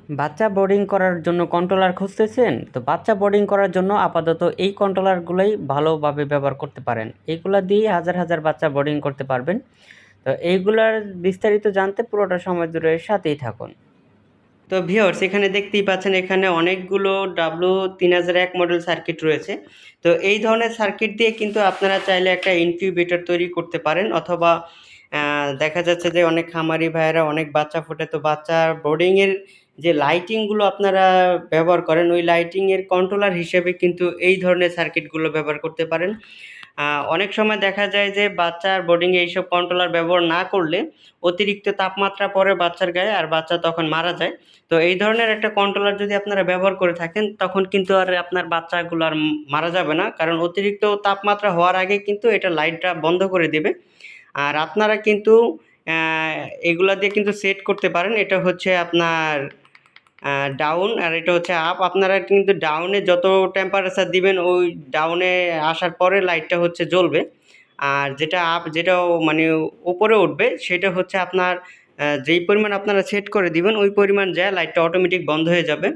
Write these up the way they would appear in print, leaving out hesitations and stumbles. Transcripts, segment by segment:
বাচ্চা বোর্ডিং করার জন্য কন্ট্রোলার খুঁজতেছেন? তো বাচ্চা বোর্ডিং করার জন্য আপাতত এই কন্ট্রোলারগুলোই ভালোভাবে ব্যবহার করতে পারেন। এইগুলা দিয়েই হাজার, হাজার বাচ্চা বোর্ডিং করতে পারবেন। তো এইগুলার বিস্তারিত জানতে পুরোটা সময় ধরে সাথেই থাকুন। তো ভিউয়ার্স এখানে দেখতেই পাচ্ছেন এখানে অনেকগুলো W3001 মডেল সার্কিট রয়েছে। তো এই ধরনের সার্কিট দিয়ে কিন্তু আপনারা চাইলে একটা ইনকিউবেটর তৈরি করতে পারেন, অথবা দেখা যাচ্ছে যে অনেক খামারি ভাইয়েরা অনেক বাচ্চা ফোটে, তো বাচ্চার বোর্ডিংয়ের যে লাইটিংগুলো আপনারা ব্যবহার করেন ওই লাইটিংয়ের কন্ট্রোলার হিসেবে কিন্তু এই ধরনের সার্কিটগুলো ব্যবহার করতে পারেন। অনেক সময় দেখা যায় যে বাচ্চার বোর্ডিংয়ে এইসব কন্ট্রোলার ব্যবহার না করলে অতিরিক্ত তাপমাত্রা পড়ে বাচ্চার গায়ে আর বাচ্চা তখন মারা যায়। তো এই ধরনের একটা কন্ট্রোলার যদি আপনারা ব্যবহার করে থাকেন তখন কিন্তু আর আপনার বাচ্চাগুলো আর মারা যাবে না, কারণ অতিরিক্ত তাপমাত্রা হওয়ার আগে কিন্তু এটা লাইটটা বন্ধ করে দেবে। আর আপনারা কিন্তু এগুলা দিয়ে কিন্তু সেট করতে পারেন। এটা হচ্ছে আপনার ডাউন আর এটা হচ্ছে আপ। আপনারা কিন্তু ডাউনে যত টেম্পারেচার দিবেন ওই ডাউনে আসার পরে লাইটটা হচ্ছে জ্বলবে। আর যেটা আপ যেটাও মানে উপরে উঠবে সেটা হচ্ছে আপনার যেই পরিমাণ আপনারা সেট করে দিবেন ওই পরিমাণ যায় লাইটটা অটোমেটিক বন্ধ হয়ে যাবে।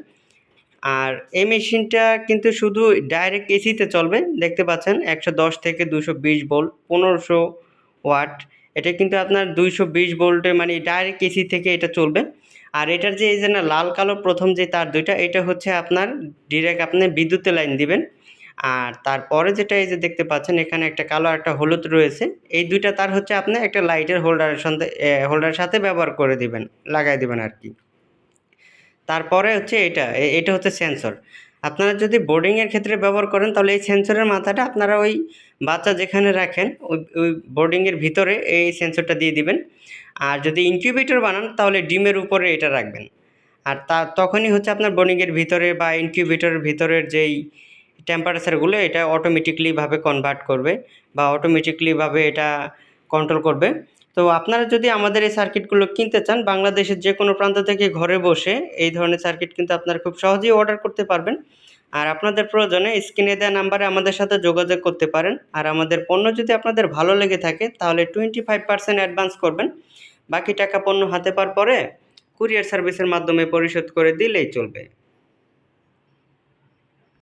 আর এই মেশিনটা কিন্তু শুধু ডাইরেক্ট এসিতে চলবে। দেখতে পাচ্ছেন ১১০ থেকে ২২০ ভোল্ট, ১৫০০ ওয়াট। এটা কিন্তু আপনার ২২০ ভোল্টের মানে ডাইরেক্ট এসি থেকে এটা চলবে। আর এটার যে এই যে না লাল কালো প্রথম যে তার দুইটা, এটা হচ্ছে আপনার ডিরেক্ট আপনি বিদ্যুতের লাইন দিবেন। আর তারপরে যেটা এই যে দেখতে পাচ্ছেন এখানে একটা কালো একটা হলুদ রয়েছে, এই দুইটা তার হচ্ছে আপনি একটা লাইটের হোল্ডারের সাথে ব্যবহার করে দিবেন, লাগাই দিবেন আর কি। তারপরে হচ্ছে এটা হচ্ছে সেন্সর। আপনারা যদি বোর্ডিংয়ের ক্ষেত্রে ব্যবহার করেন তাহলে এই সেন্সরের মাথাটা আপনারা ওই বাচ্চা যেখানে রাখেন ওই বোর্ডিংয়ের ভিতরে এই সেন্সরটা দিয়ে দিবেন। আর যদি ইনকিউবেটর বানান তাহলে ডিমের উপরে এটা রাখবেন। আর তখনই হচ্ছে আপনার বোর্ডিংয়ের ভিতরে বা ইনকিউবেটরের ভিতরের যেই টেম্পারেচারগুলো এটা অটোমেটিকলিভাবে কনভার্ট করবে বা অটোমেটিকলিভাবে এটা কন্ট্রোল করবে। তো আপনারা যদি আমাদের এই সার্কিটগুলো কিনতে চান, বাংলাদেশের যে কোনো প্রান্ত থেকে ঘরে বসে এই ধরনের সার্কিট কিন্তু আপনারা খুব সহজেই অর্ডার করতে পারবেন। আর আপনাদের প্রয়োজনে স্ক্রিনে দেওয়া নাম্বারে আমাদের সাথে যোগাযোগ করতে পারেন। আর আমাদের পণ্য যদি আপনাদের ভালো লেগে থাকে তাহলে 25% অ্যাডভান্স করবেন। বাকি টাকা পণ্য হাতে পাওয়ার পরে কুরিয়ার সার্ভিসের মাধ্যমে পরিশোধ করে দিলেই চলবে।